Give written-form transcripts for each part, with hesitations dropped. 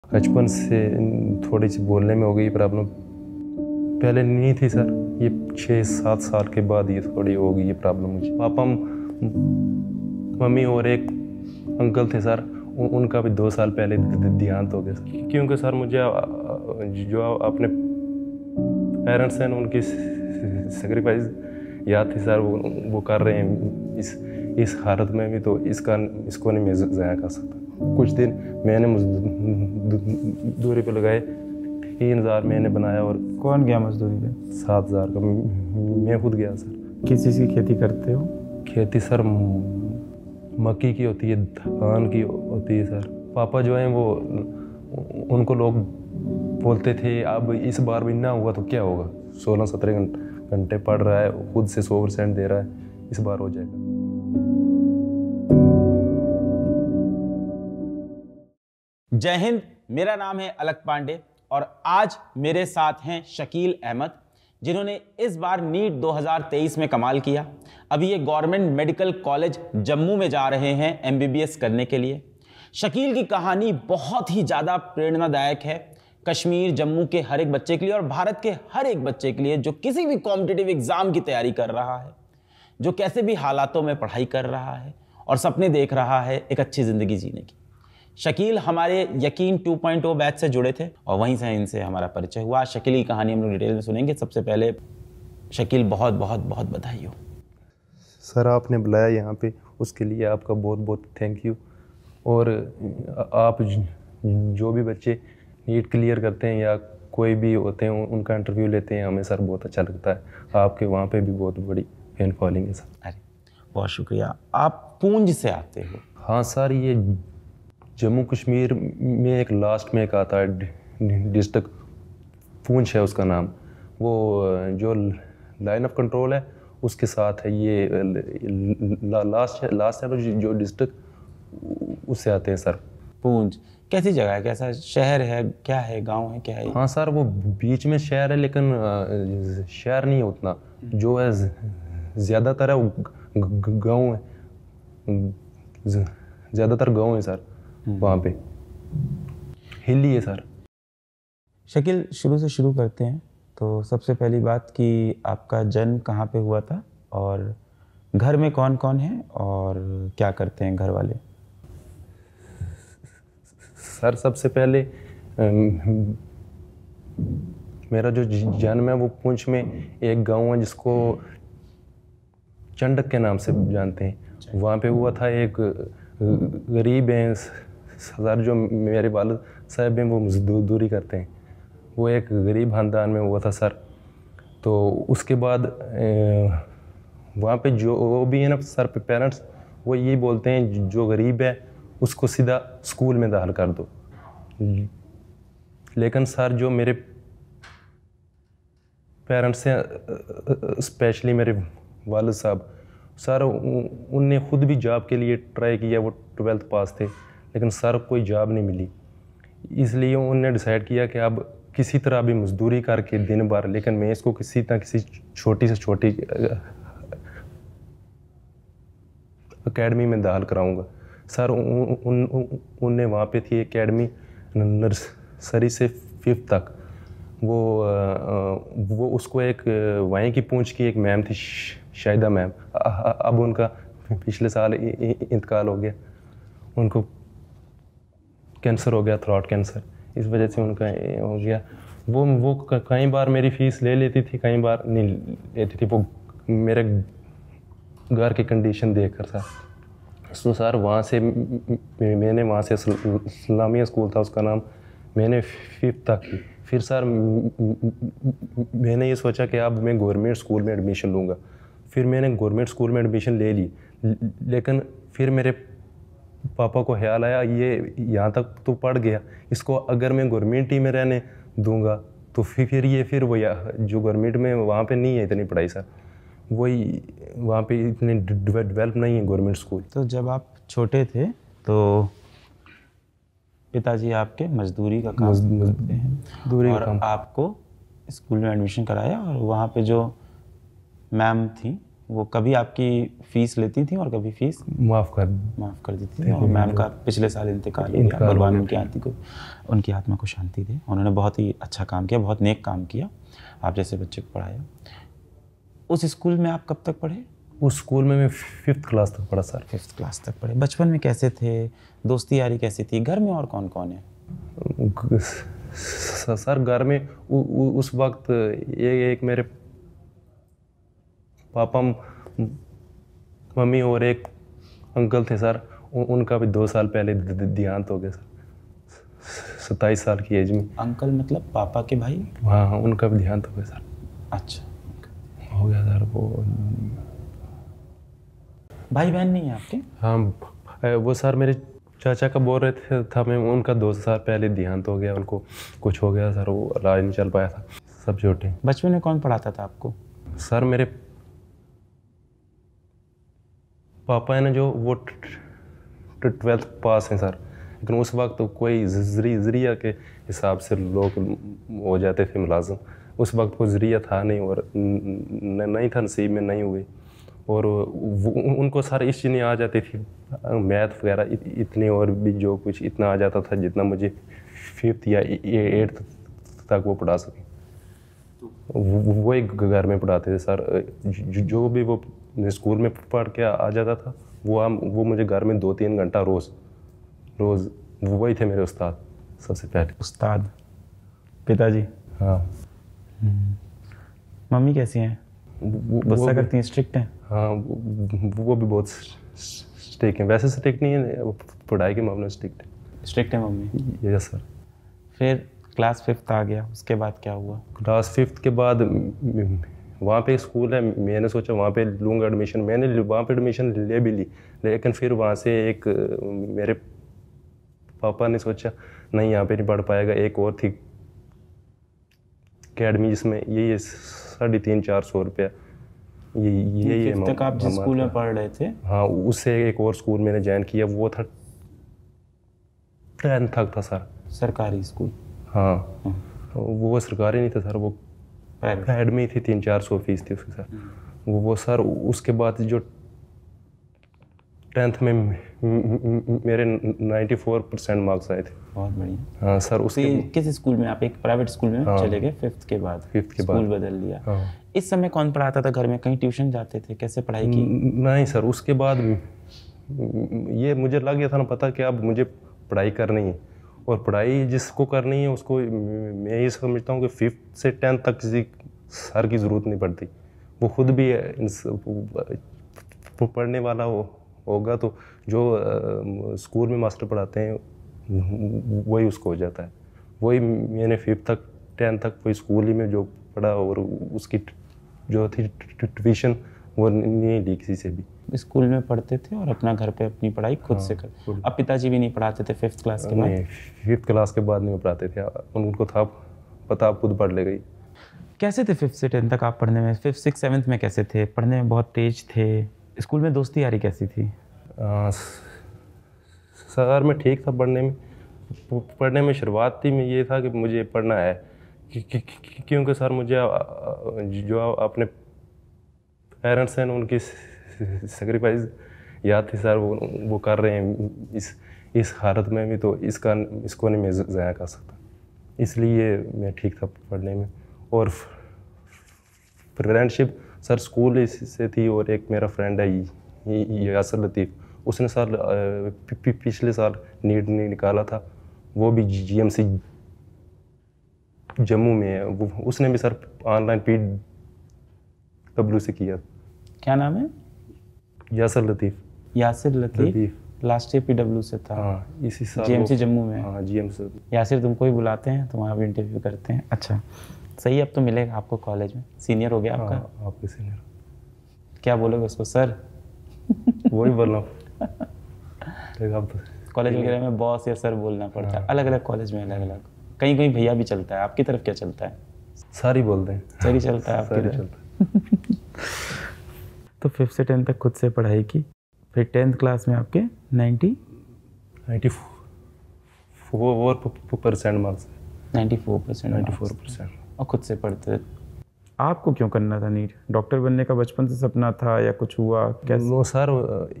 बचपन से थोड़ी सी बोलने में हो गई प्रॉब्लम, पहले नहीं थी सर। ये 6-7 साल के बाद ये थोड़ी हो गई ये प्रॉब्लम मुझे। पापा, मम्मी और एक अंकल थे सर, उनका भी 2 साल पहले देहांत हो गया सर। क्योंकि सर मुझे जो अपने पेरेंट्स हैं उनकी सेक्रीफाइस याद थी सर, वो कर रहे हैं इस हालत में भी, तो इसको नहीं मैं ज़ाया कर सकता। कुछ दिन मैंने मजदूरी पे लगाए, 3,000 मैंने बनाया। और कौन गया मजदूरी पे? 7,000 का मैं खुद गया सर। किस चीज़ की खेती करते हो? खेती सर मक्की की होती है, धान की होती है सर। पापा जो हैं वो, उनको लोग बोलते थे अब इस बार भी ना हुआ तो क्या होगा, 16-17 घंटे पढ़ रहा है, खुद से 100% दे रहा है, इस बार हो जाएगा। जय हिंद, मेरा नाम है अलक पांडे और आज मेरे साथ हैं शकील अहमद, जिन्होंने इस बार नीट 2023 में कमाल किया। अभी ये गवर्नमेंट मेडिकल कॉलेज जम्मू में जा रहे हैं एमबीबीएस करने के लिए। शकील की कहानी बहुत ही ज़्यादा प्रेरणादायक है कश्मीर, जम्मू के हर एक बच्चे के लिए और भारत के हर एक बच्चे के लिए जो किसी भी कॉम्पिटिटिव एग्जाम की तैयारी कर रहा है, जो कैसे भी हालातों में पढ़ाई कर रहा है और सपने देख रहा है एक अच्छी ज़िंदगी जीने की। शकील हमारे यकीन 2.0 बैच से जुड़े थे और वहीं से इनसे हमारा परिचय हुआ। शकील की कहानी हम लोग डिटेल में सुनेंगे। सबसे पहले शकील, बहुत बहुत बहुत बधाई हो सर, आपने बुलाया यहाँ पे, उसके लिए आपका बहुत बहुत थैंक यू। और आप जो भी बच्चे नीट क्लियर करते हैं या कोई भी होते हैं उनका इंटरव्यू लेते हैं, हमें सर बहुत अच्छा लगता है। आपके वहाँ पे भी बहुत बड़ी फैन फॉलोइंग है सर। अरे बहुत शुक्रिया। आप पूंछ से आते हो? हाँ सर, ये जम्मू कश्मीर में एक लास्ट में एक आता है डिस्ट्रिक्ट, पूंछ है उसका नाम। वो जो लाइन ऑफ कंट्रोल है उसके साथ है, ये लास्ट है जो डिस्ट्रिक्ट, उससे आते हैं सर। पूंछ कैसी जगह है, कैसा शहर है, क्या है, गांव है, क्या है? हाँ सर, वो बीच में शहर है लेकिन शहर नहीं है उतना, जो है ज़्यादातर है वो गाँव है, ज़्यादातर गाँव है सर। वहाँ पे हिली है सर। शकील, शुरू से शुरू करते हैं। तो सबसे पहली बात कि आपका जन्म कहाँ पे हुआ था और घर में कौन कौन है और क्या करते हैं घर वाले? सर सबसे पहले मेरा जो जन्म है वो पुंछ में एक गांव है जिसको चंडक के नाम से जानते हैं, वहाँ पे हुआ था। एक गरीब हैं सर, जो मेरे वालिद साहब हैं वो मजदूरी करते हैं, वो एक गरीब खानदान में हुआ था सर। तो उसके बाद वहाँ पे जो भी है ना सर, पेरेंट्स वो ये बोलते हैं जो गरीब है उसको सीधा स्कूल में दाखिल कर दो। लेकिन सर जो मेरे पेरेंट्स हैं, स्पेशली मेरे वालिद साहब सर, उनने खुद भी जॉब के लिए ट्राई किया, वो 12th पास थे लेकिन सर कोई जॉब नहीं मिली। इसलिए उन्होंने डिसाइड किया कि अब किसी तरह भी मजदूरी करके दिन भर, लेकिन मैं इसको किसी तरह किसी छोटी से छोटी एकेडमी में दाखिल कराऊंगा सर। उनने वहाँ पे थी एकेडमी नर्सरी से 5th तक, वो उसको एक वहीं की पूंछ की एक मैम थी, शाहिदा मैम। अब उनका पिछले साल इंतकाल हो गया, उनको कैंसर हो गया, थ्रोट कैंसर, इस वजह से उनका हो गया। वो कई बार मेरी फ़ीस ले लेती थी, कई बार नहीं लेती थी, वो मेरे घर की कंडीशन देख कर सर। तो सर वहाँ से मैंने वहाँ से इस्लामिया स्कूल था उसका नाम, मैंने 5th तक की। फिर सर मैंने ये सोचा कि अब मैं गवर्नमेंट स्कूल में एडमिशन लूँगा। फिर मैंने गवर्नमेंट स्कूल में एडमिशन ले ली, लेकिन फिर मेरे पापा को ख्याल आया ये यहाँ तक तो पढ़ गया, इसको अगर मैं गवर्नमेंट ही में रहने दूंगा तो फिर वो जो गवर्नमेंट में वहाँ पे नहीं है इतनी पढ़ाई सर, वही वहाँ पे इतने डेवलप नहीं है गवर्नमेंट स्कूल। तो जब आप छोटे थे तो पिताजी आपके मजदूरी का काम करते हैं और आपको स्कूल में एडमिशन कराया और वहाँ पे जो मैम थी वो कभी आपकी फीस लेती थी और कभी फीस माफ़ कर देती थी। और मैम का पिछले साल इंतकाल हो गया, भगवान उनकी आत्मा को शांति दे। उन्होंने बहुत ही अच्छा काम किया, बहुत नेक काम किया, आप जैसे बच्चे को पढ़ाया। उस स्कूल में आप कब तक पढ़े? उस स्कूल में मैं 5th क्लास तक पढ़ा सर। 5th क्लास तक पढ़े। बचपन में कैसे थे, दोस्ती यारी कैसी थी, घर में और कौन कौन है? सर घर में उस वक्त एक मेरे पापा मम्मी और एक अंकल थे सर। उनका भी 2 साल पहले देहांत हो गया सर, 27 साल की एज में। अंकल मतलब पापा के भाई? हाँ, उनका भी देहांत हो गया सर। अच्छा, हो गया सर। वो भाई बहन नहीं है आपके? हाँ, वो सर मेरे चाचा का बोल रहे था मैं, उनका 2 साल पहले देहांत हो गया, उनको कुछ हो गया सर, वो इलाज नहीं चल पाया था, सब छोटे। बचपन में कौन पढ़ाता था आपको? सर मेरे पापा है ना, जो वो 12th पास हैं सर, लेकिन उस वक्त तो कोई ज़रिया के हिसाब से लोग हो जाते थे मुलाजिम। उस वक्त कोई ज़रिया था नहीं और नहीं था, नसीब में नहीं हुई। और उनको सारी इस चीज़ें आ जाती थी, मैथ वगैरह इतनी, और भी जो कुछ इतना आ जाता था जितना मुझे 5th या 8th तक वो पढ़ा सके। वो एक घर में पढ़ाते थे सर। जो भी वो स्कूल में पढ़ के आ जाता था, वो मुझे घर में 2-3 घंटा रोज़ वही थे मेरे उस्ताद सबसे पहले। उस्ताद पिताजी? हाँ। मम्मी कैसी हैं? गुस्सा करती हैं, स्ट्रिक्ट हैं? हाँ, वो भी बहुत स्ट्रिक्ट हैं। वैसे स्ट्रिक्ट नहीं है, पढ़ाई के मामले में स्ट्रिक्ट है। स्ट्रिक्ट है मम्मी? Yes sir. फिर क्लास 5th आ गया, उसके बाद क्या हुआ? क्लास 5th के बाद वहाँ पे स्कूल है, मैंने सोचा वहाँ पे लूँगा एडमिशन। मैंने वहाँ पे एडमिशन ले भी ली, लेकिन फिर वहाँ से एक मेरे पापा ने सोचा नहीं, यहाँ पे नहीं पढ़ पाएगा। एक और थी अकेडमी, जिसमें ये 350-400 रुपया ये 5th तक आप जिस स्कूल में पढ़ रहे थे? हाँ, उससे एक और स्कूल मैंने ज्वाइन किया, वो था 10th तक था सर। सरकारी स्कूल? हाँ, वो सरकारी नहीं था सर, वो अकेडमी थी, 300-400 फीस थी उसकी सर। वो सर उसके बाद जो 10th में मेरे 94% मार्क्स आए थे। बहुत बढ़िया। हाँ सर। उसके किस स्कूल में आप? एक प्राइवेट स्कूल में चले गए 5th के बाद? 5th के बाद स्कूल बदल लिया। हाँ। इस समय कौन पढ़ाता था घर में? कहीं ट्यूशन जाते थे? कैसे पढ़ाई की? नहीं सर, उसके बाद ये मुझे लग गया था ना पता कि अब मुझे पढ़ाई करनी है, और पढ़ाई जिसको करनी है उसको, मैं ये समझता हूँ कि 5th से 10th तक किसी सर की ज़रूरत नहीं पड़ती। वो खुद भी पढ़ने वाला होगा, तो जो स्कूल में मास्टर पढ़ाते हैं वही उसको हो जाता है। वही मैंने 5th तक 10th तक वही स्कूल ही में जो पढ़ा, और उसकी जो थी ट्यूशन वो नहीं ली किसी से भी। स्कूल में पढ़ते थे और अपना घर पे अपनी पढ़ाई खुद से कर। अब पिताजी भी नहीं पढ़ाते थे 5th क्लास के बाद? नहीं, 5th क्लास के बाद नहीं पढ़ाते थे, उनको था पता आप खुद पढ़ ले गई। कैसे थे 5th से 10th तक आप पढ़ने में? 5th 6th 7th में कैसे थे? पढ़ने में बहुत तेज थे? स्कूल में दोस्ती यारी कैसी थी? सर मैं ठीक था पढ़ने में शुरुआत में ये था कि मुझे पढ़ना है, क्योंकि सर मुझे जो अपने पेरेंट्स हैं उनकी सेक्रीफाइस याद थी सर। वो कर रहे हैं इस हालत में भी, तो इसको नहीं मैं ज़ाया कर सकता, इसलिए मैं ठीक था पढ़ने में। और फ्रेंडशिप सर स्कूल से थी, और एक मेरा फ्रेंड है यासर लतीफ़, उसने सर पिछले साल नीट निकाला था, वो भी GMC जम्मू में है। उसने भी सर ऑनलाइन PW से किया। क्या नाम है? यासर लतीफ़। यासिर लतीफ़। लास्ट ईयर PW से था? हाँ, इसी साल GMC जम्मू में? हाँ, GMC। यासिर तुमको ही बुलाते हैं तो वहाँ भी इंटरव्यू करते हैं? अच्छा, सही। अब तो मिलेगा आपको कॉलेज में, सीनियर हो गया आपका। हाँ, आपके सीनियर। क्या बोलोगे उसको? सर? वही बोलना कॉलेज वगैरह में बॉस या सर बोलना पड़ता है? अलग अलग कॉलेज में अलग अलग, कहीं कहीं भैया भी चलता है। आपकी तरफ क्या चलता है? सारी बोलते हैं। सर ही चलता है आपकी तरफ? तो 5th से 10th तक खुद से पढ़ाई की, फिर 10th क्लास में आपके 94% मार्क्स। 94%? 94%। और खुद से पढ़ते थे। आपको क्यों करना था नीट? डॉक्टर बनने का बचपन से सपना था या कुछ हुआ कैसे? नो सर,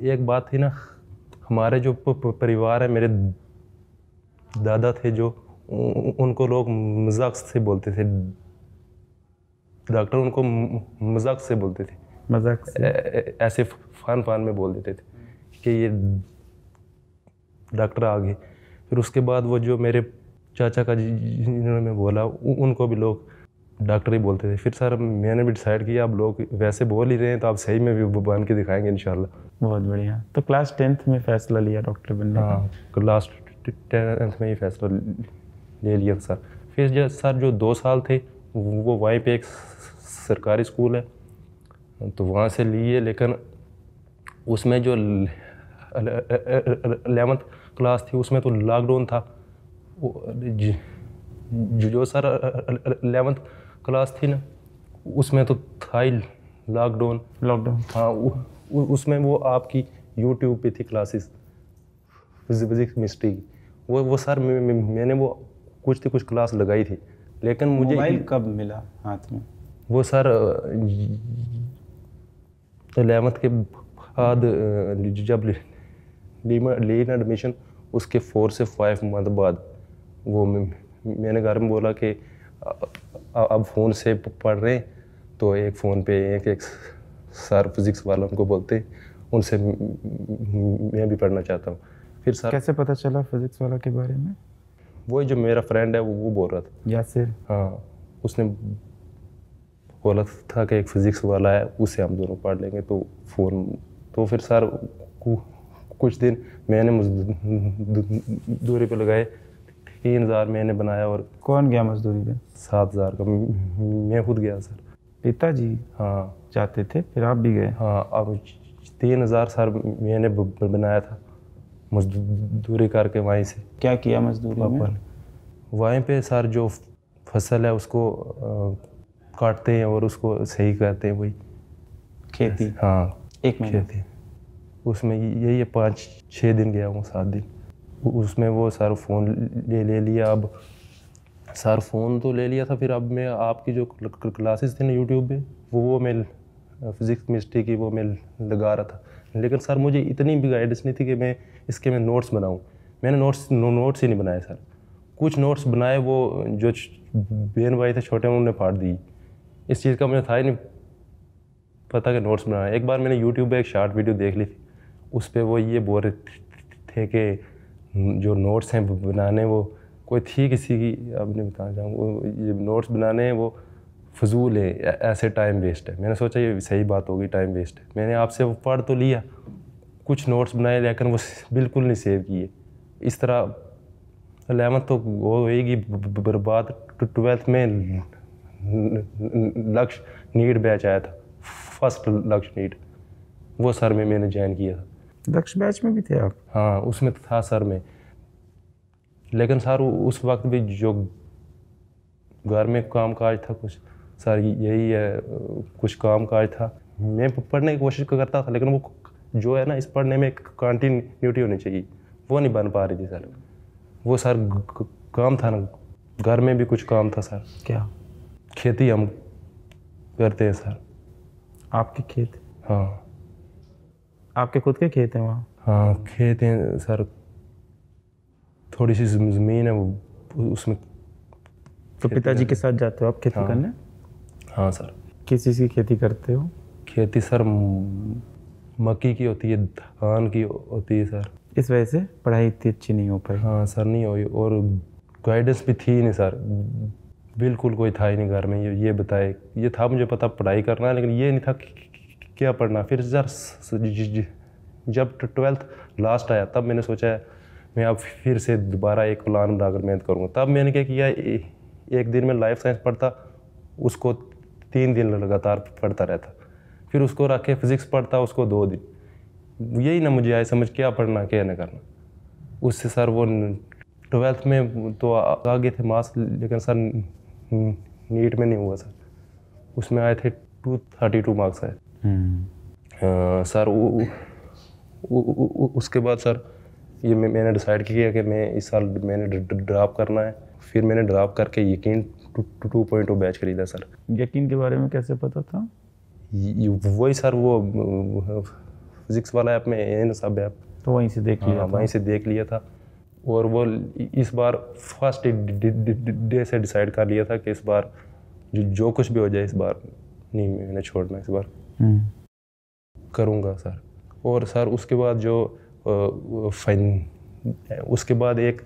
एक बात थी ना, हमारे जो परिवार है, मेरे दादा थे जो उनको लोग मजाक से बोलते थे, डॉक्टर उनको मजाक से बोलते थे, मजाक से? ऐसे फान फान में बोल देते थे कि ये डॉक्टर आ गए। फिर उसके बाद वो जो मेरे चाचा का जिन्होंने बोला उनको भी लोग डॉक्टर ही बोलते थे। फिर सर मैंने भी डिसाइड किया अब लोग वैसे बोल ही रहे हैं तो आप सही में भी बन के दिखाएंगे इंशाल्लाह। बहुत बढ़िया। तो क्लास 10th में फैसला लिया डॉक्टर बनने का? हाँ, क्लास 10th में ही फैसला ले लिया सर। फिर जो सर जो 2 साल थे वो वहीं पे एक सरकारी स्कूल है तो वहाँ से लिए, लेकिन उसमें जो 11th क्लास थी उसमें तो लॉकडाउन था। जो सर 11th क्लास थी ना उसमें तो था ही लॉकडाउन। हाँ, उसमें वो आपकी यूट्यूब पे थी क्लासेस फिजिक्स केमिस्ट्री की। वो सर मैंने वो कुछ क्लास लगाई थी, लेकिन मुझे मोबाइल कब मिला हाथ में? वो सर 11th के बाद जब लेना एडमिशन उसके 4 से 5 मंथ बाद वो मैंने घर में बोला कि अब फ़ोन से पढ़ रहे हैं तो एक फ़ोन पे एक सर फिज़िक्स वाला उनको बोलते, उनसे मैं भी पढ़ना चाहता हूँ। फिर सर कैसे पता चला फिजिक्स वाला के बारे में? वही जो मेरा फ्रेंड है वो बोल रहा था। यासिर? हाँ, उसने बोला था कि एक फिज़िक्स वाला है उससे हम दोनों पढ़ लेंगे तो फ़ोन। तो फिर सर कुछ दिन मैंने मजदूरी पे लगाए, 3000 मैंने बनाया और कौन गया मजदूरी पे? 7000 का मैं खुद गया सर। पिताजी हाँ जाते थे फिर आप भी गए? हाँ, अब 3000 सर मैंने बनाया था मजदूरी करके वहीं से। क्या किया मजदूरी में? वहीं पे सर जो फसल है उसको काटते हैं और उसको सही करते हैं, वही खेती? हाँ, एक महीना? खेती। उसमें यही 5-6 दिन गया हूँ, 7 दिन। उसमें वो सर फ़ोन ले लिया। अब सर फ़ोन तो ले लिया था, फिर अब मैं आपकी जो क्लासेस थी ना यूट्यूब पे वो मैं फिज़िक्स केमिस्ट्री की वो मैं लगा रहा था, लेकिन सर मुझे इतनी भी गाइडेंस नहीं थी कि मैं इसके मैं नोट्स बनाऊँ। मैंने नोट्स ही नहीं बनाए सर। कुछ नोट्स बनाए वो जो बहन भाई थे छोटे उन्होंने फाड़ दी। इस चीज़ का मुझे था ही नहीं पता कि नोट्स बनाना है। एक बार मैंने यूट्यूब पे एक शॉर्ट वीडियो देख ली थी, उस पर वो ये बोल रहे थे कि जो नोट्स हैं बनाने वो कोई थी किसी की, अब नहीं बताना चाहूँगा, ये नोट्स बनाने हैं वो फजूल है, ऐसे टाइम वेस्ट है। मैंने सोचा ये सही बात होगी, टाइम वेस्ट है। मैंने आपसे वो पढ़ तो लिया, कुछ नोट्स बनाए लेकिन वो बिल्कुल नहीं सेव किए। इस तरह 11th तो वो होएगी बर्बाद। 12th में लक्ष्य नीट बैच आया था, फर्स्ट लक्ष्य नीट, वो सर में मैंने ज्वाइन किया था। लक्ष्य बैच में भी थे आप? हाँ, उसमें तो था सर में, लेकिन सर उस वक्त भी जो घर में काम काज था कुछ सर यही है, कुछ काम काज था। मैं पढ़ने की कोशिश करता था, लेकिन वो जो है ना इस पढ़ने में कंटिन्यूटी होनी चाहिए, वो नहीं बन पा रही थी सर। वो सर काम था ना, घर में भी कुछ काम था सर। क्या? खेती हम करते हैं सर। आपके खेत? हाँ आपके खुद के खेत हैं वहाँ? हाँ, खेत हैं सर, थोड़ी सी ज़मीन है वो, उसमें। तो पिताजी के साथ जाते हो आप खेती करने? हाँ सर। किस चीज़ की खेती करते हो? खेती सर मक्की की होती है, धान की होती है सर। इस वजह से पढ़ाई इतनी अच्छी नहीं हो पाई? हाँ सर, नहीं हुई, और गाइडेंस भी थी नहीं सर, बिल्कुल कोई था ही नहीं घर में ये बताए। ये था मुझे पता पढ़ाई करना है, लेकिन ये नहीं था क्या पढ़ना। फिर सर जब 12th लास्ट आया तब मैंने सोचा मैं अब फिर से दोबारा एक प्लान बनाकर मेहनत करूँगा। तब मैंने क्या किया, एक दिन में लाइफ साइंस पढ़ता, उसको 3 दिन लगातार पढ़ता रहता, फिर उसको रख के फिज़िक्स पढ़ता, उसको 2 दिन। यही ना मुझे आए समझ क्या पढ़ना क्या नहीं करना। उससे सर वो 12th में तो आगे थे मार्क्स, लेकिन सर नीट में नहीं हुआ सर। उसमें आए थे 232 मार्क्स आए सर। उसके बाद सर मैंने डिसाइड किया कि मैं इस साल मैंने ड्रॉप करना है। फिर मैंने ड्रॉप करके यकीन 2.0 बैच खरीदा सर। यकीन के बारे में कैसे पता था? वही सर, वो फिजिक्स वाला ऐप में एन सब ऐप, तो वहीं से देख लिया था? वहीं से देख लिया था। और वो इस बार फर्स्ट डे से डिसाइड कर लिया था कि इस बार जो कुछ भी हो जाए, इस बार नहीं मैंने छोड़ना, इस बार करूँगा सर। और सर उसके बाद जो उसके बाद एक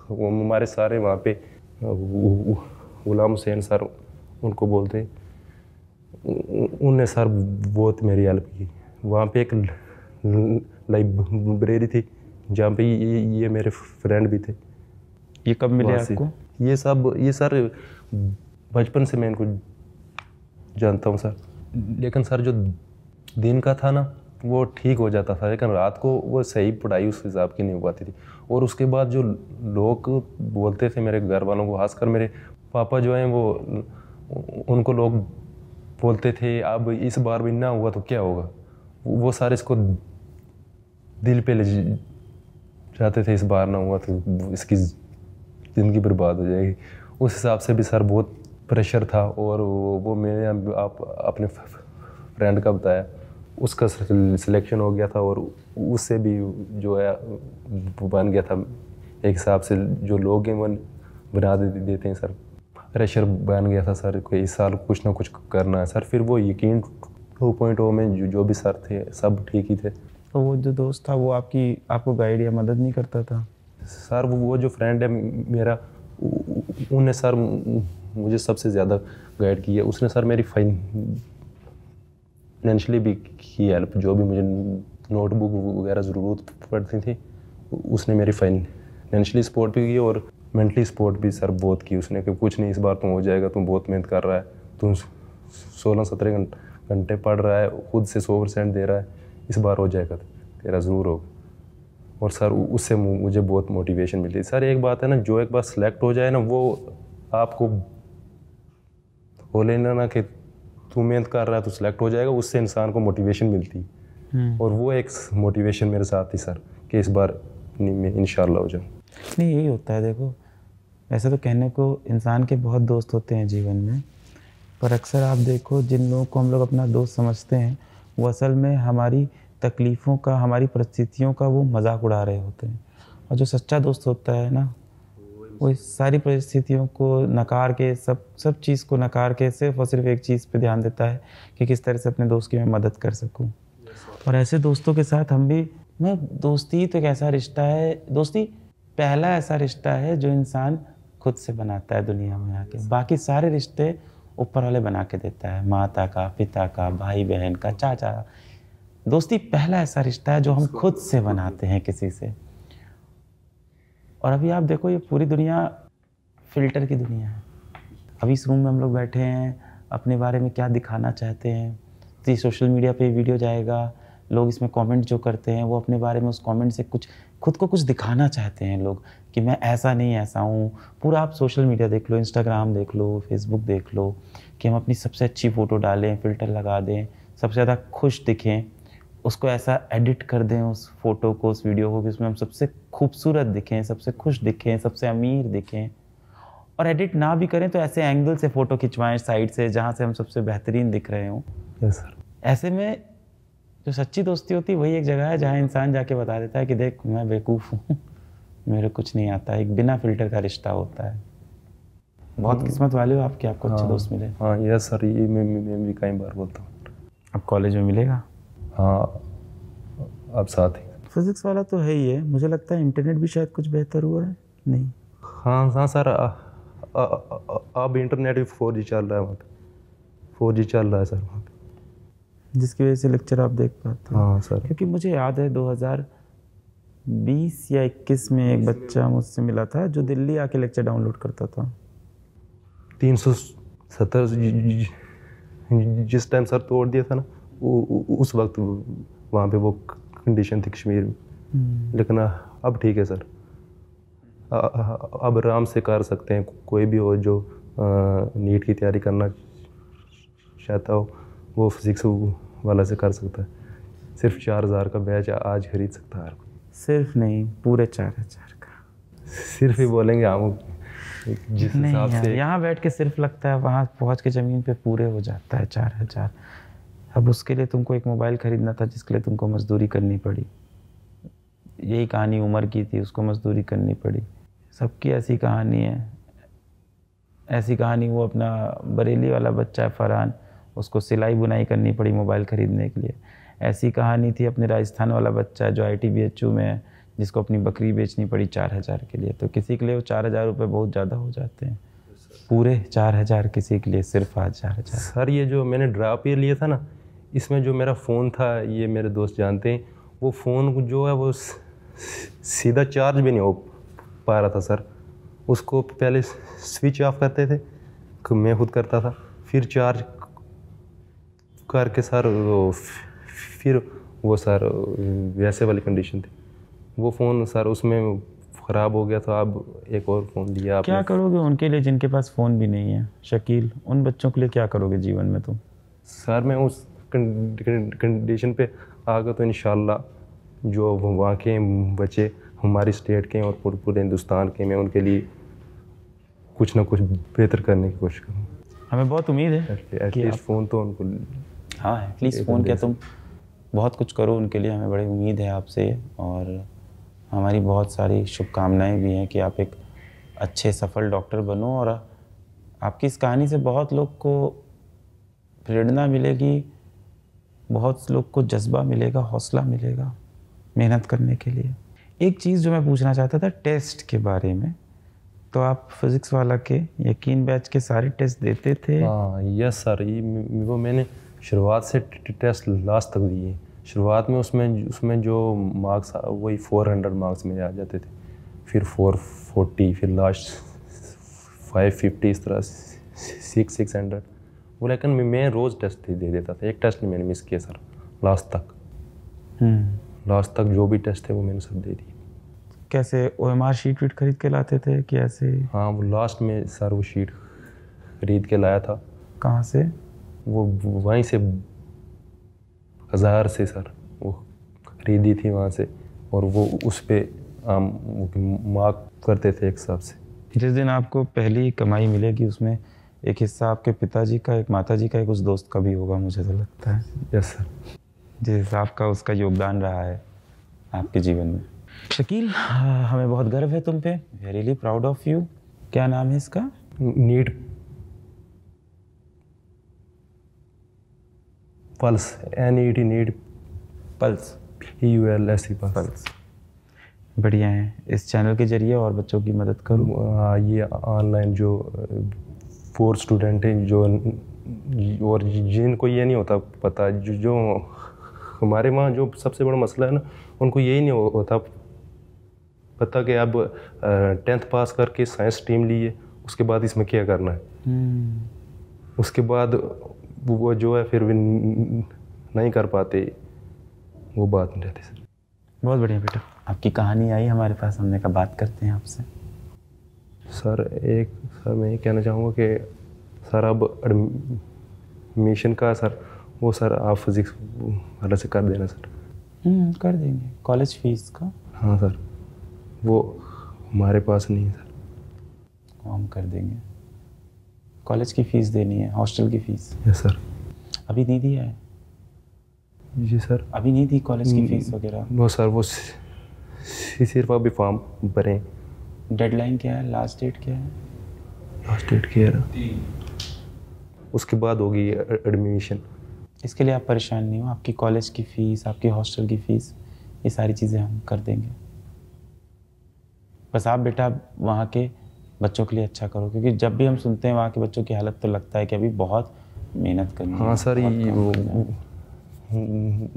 हमारे सारे वहाँ पे गुलाम हुसैन सर उनको बोलते, उनने सर बहुत मेरी हेल्प की। वहाँ पे एक लाइब्रेरी थी जहाँ पे ये मेरे फ्रेंड भी थे। ये कब मिले आपको? ये सर बचपन से मैं इनको जानता हूँ सर। लेकिन सर जो दिन का था ना वो ठीक हो जाता था, लेकिन रात को वो सही पढ़ाई उस हिसाब की नहीं हो पाती थी। और उसके बाद जो लोग बोलते थे मेरे घर वालों को, खासकर मेरे पापा जो हैं वो, उनको लोग बोलते थे अब इस बार भी ना हुआ तो क्या होगा, वो सारे इसको दिल पे ले जाते थे, इस बार ना हुआ तो इसकी ज़िंदगी बर्बाद हो जाएगी। उस हिसाब से भी सर बहुत प्रेशर था। और वो मैंने अपने फ्रेंड का बताया, उसका सिलेक्शन हो गया था और उससे भी जो है वो बन गया था एक हिसाब से। जो लोग हैं वो बना देते हैं सर, प्रेशर बन गया था सर कोई इस साल कुछ ना कुछ करना है सर। फिर वो यकीन 2.0 में जो भी सर थे सब ठीक ही थे। तो वो जो दोस्त था वो आपको गाइड या मदद नहीं करता था? सर वो जो फ्रेंड है मेरा, उन्हें सर मुझे सबसे ज़्यादा गाइड किया। उसने सर मेरी फाइनेंशियली भी की हेल्प, जो भी मुझे नोटबुक वगैरह ज़रूरत पड़ती थी उसने मेरी फाइनेंशियली सपोर्ट भी की और मेंटली सपोर्ट भी सर बहुत की उसने, कि कुछ नहीं इस बार तुम हो जाएगा, तुम बहुत मेहनत कर रहा है, तुम 16-17 घंटे पढ़ रहा है, खुद से 100% दे रहा है, इस बार हो जाएगा तेरा ज़रूर होगा। और सर उससे मुझे बहुत मोटिवेशन मिलती। सर एक बात है ना, जो एक बार सेलेक्ट हो जाए ना, वो आपको बोले ना कि तू मेहनत कर रहा है तो सेलेक्ट हो जाएगा, उससे इंसान को मोटिवेशन मिलती है। और वो एक मोटिवेशन मेरे साथ थी सर कि इस बार मैं इंशाल्लाह हो जाऊँ। नहीं, यही होता है। देखो, ऐसे तो कहने को इंसान के बहुत दोस्त होते हैं जीवन में, पर अक्सर आप देखो जिन लोगों को हम लोग अपना दोस्त समझते हैं वो असल में हमारी तकलीफ़ों का, हमारी परिस्थितियों का वो मजाक उड़ा रहे होते हैं। और जो सच्चा दोस्त होता है ना, वो इस सारी परिस्थितियों को नकार के, सब चीज़ को नकार के सिर्फ और सिर्फ एक चीज़ पे ध्यान देता है कि किस तरह से अपने दोस्त की मैं मदद कर सकूं। और ऐसे दोस्तों के साथ हम भी, दोस्ती तो एक ऐसा रिश्ता है, दोस्ती पहला ऐसा रिश्ता है जो इंसान खुद से बनाता है दुनिया में आके। बाकी सारे रिश्ते ऊपर वाले बना के देता है, माता का, पिता का, भाई बहन का, चाचा। दोस्ती पहला ऐसा रिश्ता है जो हम खुद से बनाते हैं किसी से। और अभी आप देखो, ये पूरी दुनिया फ़िल्टर की दुनिया है। अभी इस रूम में हम लोग बैठे हैं, अपने बारे में क्या दिखाना चाहते हैं तो ये सोशल मीडिया पे वीडियो जाएगा, लोग इसमें कमेंट जो करते हैं वो अपने बारे में उस कमेंट से खुद को कुछ दिखाना चाहते हैं लोग कि मैं ऐसा नहीं ऐसा हूँ। पूरा आप सोशल मीडिया देख लो, इंस्टाग्राम देख लो, फेसबुक देख लो, कि हम अपनी सबसे अच्छी फ़ोटो डालें, फ़िल्टर लगा दें, सबसे ज़्यादा खुश दिखें, उसको ऐसा एडिट कर दें उस फ़ोटो को, उस वीडियो को, कि उसमें हम सबसे खूबसूरत दिखें, सबसे खुश दिखें, सबसे अमीर दिखें। और एडिट ना भी करें तो ऐसे एंगल से फ़ोटो खिंचवाएं साइड से जहाँ से हम सबसे बेहतरीन दिख रहे हों। Yes sir. ऐसे में जो सच्ची दोस्ती होती है वही एक जगह है जहाँ इंसान जाके बता देता है कि देख मैं बेवकूफ़ हूँ, मेरे कुछ नहीं आता। एक बिना फ़िल्टर का रिश्ता होता है। बहुत किस्मत वाले हो आपके, आपको अच्छे दोस्त मिले। हाँ यस सर, ये मैं भी कई बार बोलता हूँ। अब कॉलेज में मिलेगा? हाँ अब साथ ही। फिज़िक्स वाला तो है ही है। मुझे लगता है इंटरनेट भी शायद कुछ बेहतर हुआ है। नहीं? हाँ सर, अब इंटरनेट भी 4G चल रहा है वहाँ पे, 4G चल रहा है सर वहाँ पे, जिसकी वजह से लेक्चर आप देख पाते हैं। हाँ सर। क्योंकि मुझे याद है 2020 या 21 में एक बच्चा मुझसे मिला था जो दिल्ली आके लेक्चर डाउनलोड करता था। 370 जिस टाइम सर तोड़ दिया था ना, उस वक्त वहाँ पे वो कंडीशन थी कश्मीर में। लेकिन अब ठीक है सर, अब आराम से कर सकते हैं। कोई भी हो जो नीट की तैयारी करना चाहता हो वो फिज़िक्स वाला से कर सकता है। सिर्फ 4000 का बैच आज खरीद सकता है हर कोई। सिर्फ नहीं, पूरे 4000 का। सिर्फ ही बोलेंगे हम जिस नहीं हिसाब यार, से यहाँ बैठ के सिर्फ लगता है वहाँ पहुँच के ज़मीन पे पूरे हो जाता है 4,000। अब उसके लिए तुमको एक मोबाइल खरीदना था जिसके लिए तुमको मजदूरी करनी पड़ी। यही कहानी उमर की थी, उसको मजदूरी करनी पड़ी। सबकी ऐसी कहानी है। ऐसी कहानी वो अपना बरेली वाला बच्चा है फरहान, उसको सिलाई बुनाई करनी पड़ी मोबाइल ख़रीदने के लिए। ऐसी कहानी थी अपने राजस्थान वाला बच्चा है जो ITBHU में है, जिसको अपनी बकरी बेचनी पड़ी 4,000 के लिए। तो किसी के लिए वो 4,000 रुपये बहुत ज़्यादा हो जाते हैं, पूरे 4,000 किसी के लिए सिर्फ आज 4,000। सर ये जो मैंने ड्रॉप ईयर लिया था ना, इसमें जो मेरा फ़ोन था, ये मेरे दोस्त जानते हैं, वो फ़ोन जो है वो सीधा चार्ज भी नहीं हो पा रहा था सर। उसको पहले स्विच ऑफ करते थे, मैं खुद करता था, फिर चार्ज करके सर फिर वो सर वैसे वाली कंडीशन थी। वो फ़ोन सर उसमें ख़राब हो गया, तो अब एक और फ़ोन लिया आपने। क्या करोगे उनके लिए जिनके पास फ़ोन भी नहीं है शकील? उन बच्चों के लिए क्या करोगे जीवन में तुम? सर मैं उस कंडीशन पे आ गया तो इंशाल्लाह जो वहाँ के बच्चे हमारी स्टेट के और पूरे हिंदुस्तान के, मैं उनके लिए कुछ ना कुछ बेहतर करने की कोशिश करूँ। हमें बहुत उम्मीद है एटलीस्ट फ़ोन तो उनको। हाँ, एटलीस्ट फ़ोन क्या, तुम बहुत कुछ करो उनके लिए। हमें बड़ी उम्मीद है आपसे, और हमारी बहुत सारी शुभकामनाएं भी हैं कि आप एक अच्छे सफल डॉक्टर बनो। और आपकी इस कहानी से बहुत लोग को प्रेरणा मिलेगी, बहुत लोग को जज्बा मिलेगा, हौसला मिलेगा मेहनत करने के लिए। एक चीज़ जो मैं पूछना चाहता था टेस्ट के बारे में, तो आप फिज़िक्स वाला के यकीन बैच के सारे टेस्ट देते थे? हाँ यस सर, ये वो मैंने शुरुआत से टेस्ट लास्ट तक दिए। शुरुआत में उसमें जो मार्क्स वही 400 मार्क्स में आ जाते थे, फिर 440, फिर लास्ट 550, इस तरह 600। वो लेकिन मैं रोज़ टेस्ट दे देता था, एक टेस्ट नहीं मैंने मिस किया सर लास्ट तक। लास्ट तक जो भी टेस्ट थे वो मैंने सब दे दिए। कैसे OMR शीट वीट खरीद के लाते थे कि ऐसे? हाँ वो लास्ट में सर वो शीट खरीद के लाया था। कहाँ से? वो वहीं से बाज़ार से सर वो खरीदी थी वहाँ से, और वो उस पे मार्क करते थे एक हिसाब से। जिस दिन आपको पहली कमाई मिलेगी उसमें एक हिस्सा आपके पिताजी का, एक माताजी का, एक उस दोस्त का भी होगा, मुझे तो लगता है। Yes sir. जिस हिसाब का उसका योगदान रहा है आपके जीवन में। शकील, हमें बहुत गर्व है तुम पे, we are really proud of you. क्या नाम है इसका? NEET pulse, NET NEET pulse, PULS pulse. बढ़िया है। इस चैनल के जरिए और बच्चों की मदद करूँ। ये ऑनलाइन जो 4 स्टूडेंट हैं जो, और जिनको ये नहीं होता पता, जो हमारे वहाँ जो सबसे बड़ा मसला है ना, उनको यही नहीं होता पता कि अब 10th पास करके साइंस स्ट्रीम लिए, उसके बाद इसमें क्या करना है। उसके बाद वो जो है फिर भी नहीं कर पाते, वो बात नहीं रहती सर। बहुत बढ़िया बेटा, आपकी कहानी आई हमारे पास, हमने कहा बात करते हैं आपसे। सर मैं ये कहना चाहूँगा कि सर अब एडमिशन का सर वो सर आप फिज़िक्स वाला से कर देना सर। कर देंगे। कॉलेज फीस का? हाँ सर, वो हमारे पास नहीं है सर। वो हम कर देंगे। कॉलेज की फ़ीस देनी है, हॉस्टल की फ़ीस? Yes sir. अभी नहीं दिया है? जी सर। अभी नहीं दी कॉलेज की फ़ीस वगैरह? वो सर वो सिर्फ अभी फॉर्म भरें। डेडलाइन क्या है, लास्ट डेट क्या है? लास्ट डेट क्या है? उसके बाद होगी एडमिशन। इसके लिए आप परेशान नहीं हो, आपकी कॉलेज की फ़ीस, आपकी हॉस्टल की फ़ीस, ये सारी चीज़ें हम कर देंगे। बस आप बेटा वहाँ के बच्चों के लिए अच्छा करो, क्योंकि जब भी हम सुनते हैं वहाँ के बच्चों की हालत तो लगता है कि अभी बहुत मेहनत करनी है। हाँ सर,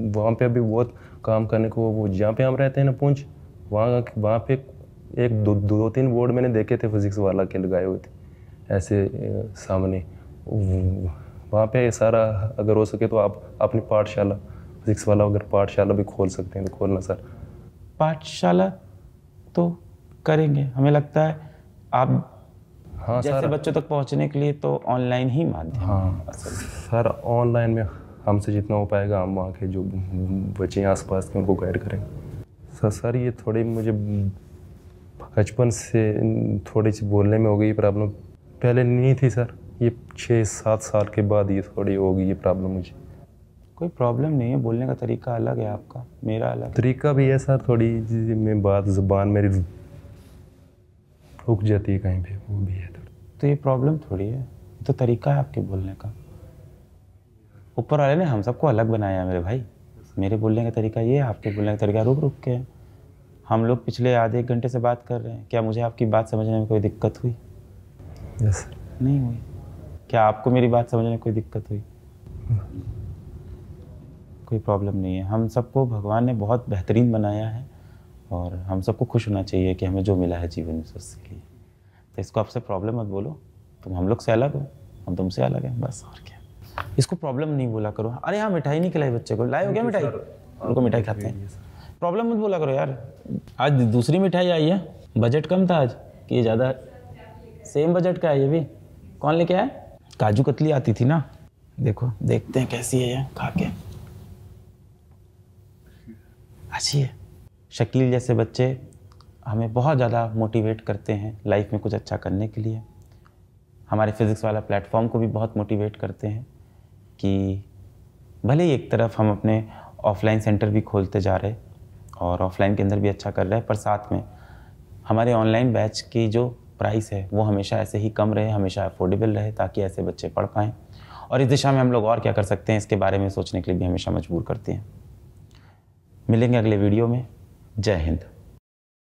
वहाँ पे अभी बहुत काम करने को, वो जहाँ पे हम रहते हैं ना पुंछ, वहाँ पे एक दो तीन बोर्ड मैंने देखे थे फिज़िक्स वाला के लगाए हुए थे ऐसे सामने। वहाँ पे सारा अगर हो सके तो आप अपनी पाठशाला, फिज़िक्स वाला अगर पाठशाला भी खोल सकते हैं तो खोलना सर। पाठशाला तो करेंगे, हमें लगता है आप हाँ जैसे सर, बच्चों तक पहुँचने के लिए तो ऑनलाइन ही माध्यम है। हाँ सर, ऑनलाइन में हमसे जितना हो पाएगा हम वहाँ के जो बच्चे हैं आसपास के उनको गाइड करेंगे। सर ये थोड़ी मुझे बचपन से थोड़ी सी बोलने में हो गई प्रॉब्लम, पहले नहीं थी सर, ये 6-7 साल के बाद ये थोड़ी हो गई ये प्रॉब्लम मुझे। कोई प्रॉब्लम नहीं है, बोलने का तरीका अलग है आपका, मेरा अलग है। तरीका भी है सर, थोड़ी मैं बात ज़ुबान मेरी रुक जाती है कहीं पे, वो भी है थोड़ा। तो ये प्रॉब्लम थोड़ी है, तो तरीका है आपके बोलने का। ऊपर वाले ने हम सबको अलग बनाया है मेरे भाई। मेरे बोलने का तरीका ये है, आपके बोलने का तरीका रुक रुक के है। हम लोग पिछले आधे एक घंटे से बात कर रहे हैं, क्या मुझे आपकी बात समझने में कोई दिक्कत हुई? Yes sir. नहीं हुई। क्या आपको मेरी बात समझने में कोई दिक्कत हुई? कोई प्रॉब्लम नहीं है। हम सबको भगवान ने बहुत बेहतरीन बनाया है और हम सबको खुश होना चाहिए कि हमें जो मिला है जीवन में उसके लिए। तो इसको आपसे प्रॉब्लम मत बोलो, तुम हम लोग से अलग हो, हम तुमसे अलग हैं, बस और क्या। इसको प्रॉब्लम नहीं बोला करो। अरे हाँ, मिठाई नहीं खिलाई बच्चे को, लाए हो क्या मिठाई? उनको मिठाई खाते हैं। प्रॉब्लम मत बोला करो यार। आज दूसरी मिठाई आई है, बजट कम था आज कि ज़्यादा? सेम बजट का है ये भी। कौन लेके आया? काजू कतली आती थी ना, देखो देखते हैं कैसी है ये, खा के। अच्छी है। शकील जैसे बच्चे हमें बहुत ज़्यादा मोटिवेट करते हैं लाइफ में कुछ अच्छा करने के लिए। हमारे फिज़िक्स वाला प्लेटफॉर्म को भी बहुत मोटिवेट करते हैं कि भले ही एक तरफ हम अपने ऑफलाइन सेंटर भी खोलते जा रहे और ऑफलाइन के अंदर भी अच्छा कर रहे हैं, पर साथ में हमारे ऑनलाइन बैच की जो प्राइस है वो हमेशा ऐसे ही कम रहे, हमेशा अफोर्डेबल रहे, ताकि ऐसे बच्चे पढ़ पाएँ। और इस दिशा में हम लोग और क्या कर सकते हैं इसके बारे में सोचने के लिए भी हमेशा मजबूर करते हैं। मिलेंगे अगले वीडियो में। जय हिंद।